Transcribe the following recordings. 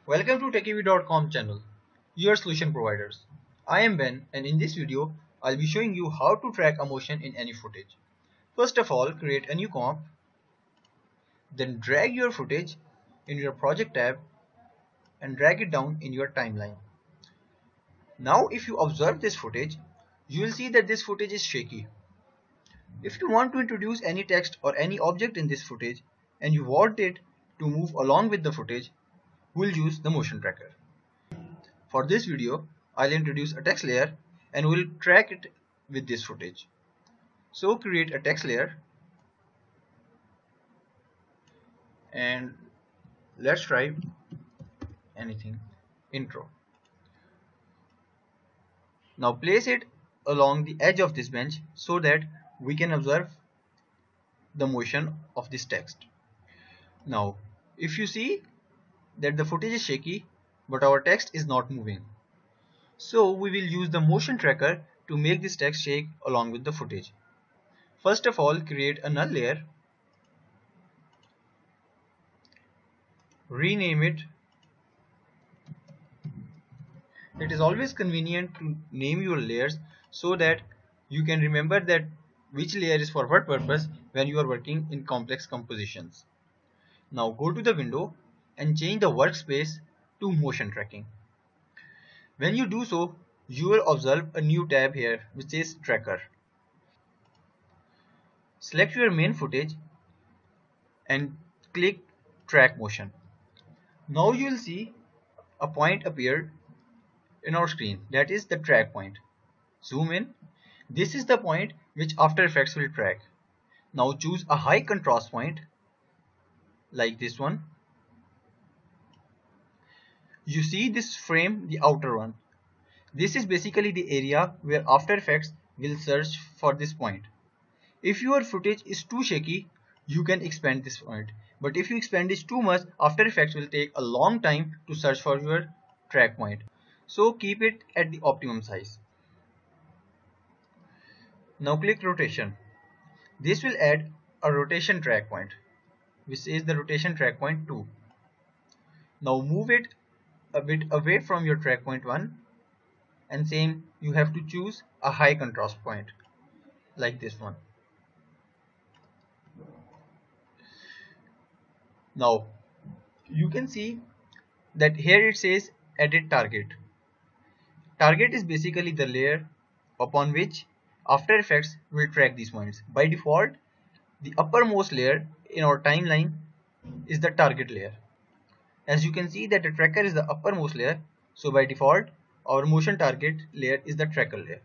Welcome to techieview.com channel, your solution providers. I am Ben, and in this video, I'll be showing you how to track a motion in any footage. First of all, create a new comp, then drag your footage in your project tab and drag it down in your timeline. Now if you observe this footage, you will see that this footage is shaky. If you want to introduce any text or any object in this footage and you want it to move along with the footage, we'll use the motion tracker. For this video, I'll introduce a text layer and we'll track it with this footage. So create a text layer and let's try anything. Intro. Now place it along the edge of this bench so that we can observe the motion of this text. Now if you see that the footage is shaky but our text is not moving, so we will use the motion tracker to make this text shake along with the footage. First of all, create a null layer, rename it. It is always convenient to name your layers so that you can remember that which layer is for what purpose when you are working in complex compositions. Now go to the window and change the workspace to motion tracking. When you do so, you will observe a new tab here which says tracker. Select your main footage and click track motion. Now you will see a point appear in our screen, that is the track point. Zoom in. This is the point which After Effects will track. Now choose a high contrast point like this one. You see this frame, the outer one. This is basically the area where After Effects will search for this point. If your footage is too shaky, you can expand this point. But if you expand this too much, After Effects will take a long time to search for your track point. So keep it at the optimum size. Now click rotation. This will add a rotation track point, which is the rotation track point 2. Now move it a bit away from your track point 1, and same, you have to choose a high contrast point like this one. Now you can see that here it says edit target. Target is basically the layer upon which After Effects will track these points. By default, the uppermost layer in our timeline is the target layer. As you can see that the tracker is the uppermost layer, so by default our motion target layer is the tracker layer.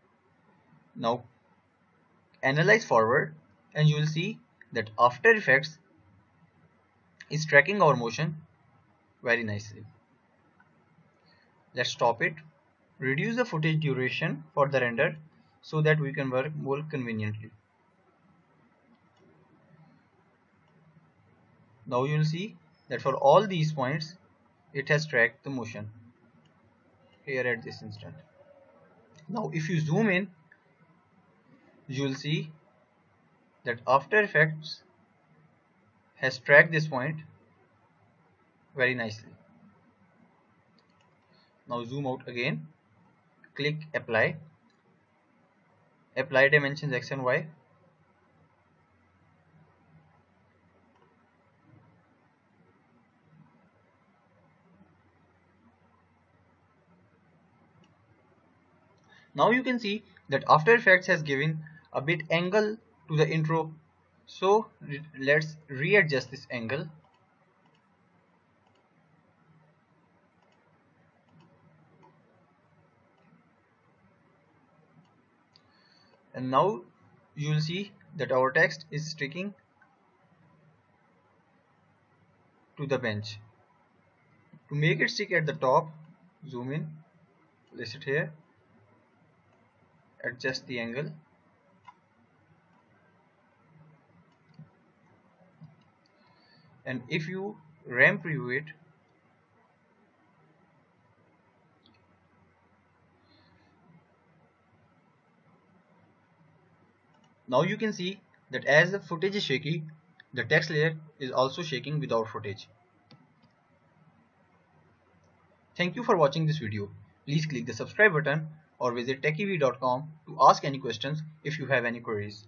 Now analyze forward and you will see that After Effects is tracking our motion very nicely. Let's stop it. Reduce the footage duration for the render so that we can work more conveniently. Now you will see that for all these points it has tracked the motion here at this instant. Now if you zoom in, you will see that After Effects has tracked this point very nicely. Now zoom out again, click apply dimensions X and Y. Now you can see that After Effects has given a bit angle to the intro, so let's readjust this angle. And now you will see that our text is sticking to the bench. To make it stick at the top, zoom in, place it here, adjust the angle, and if you ramp preview it, now you can see that as the footage is shaky, the text layer is also shaking without footage. Thank you for watching this video. Please click the subscribe button or visit techiv.com to ask any questions if you have any queries.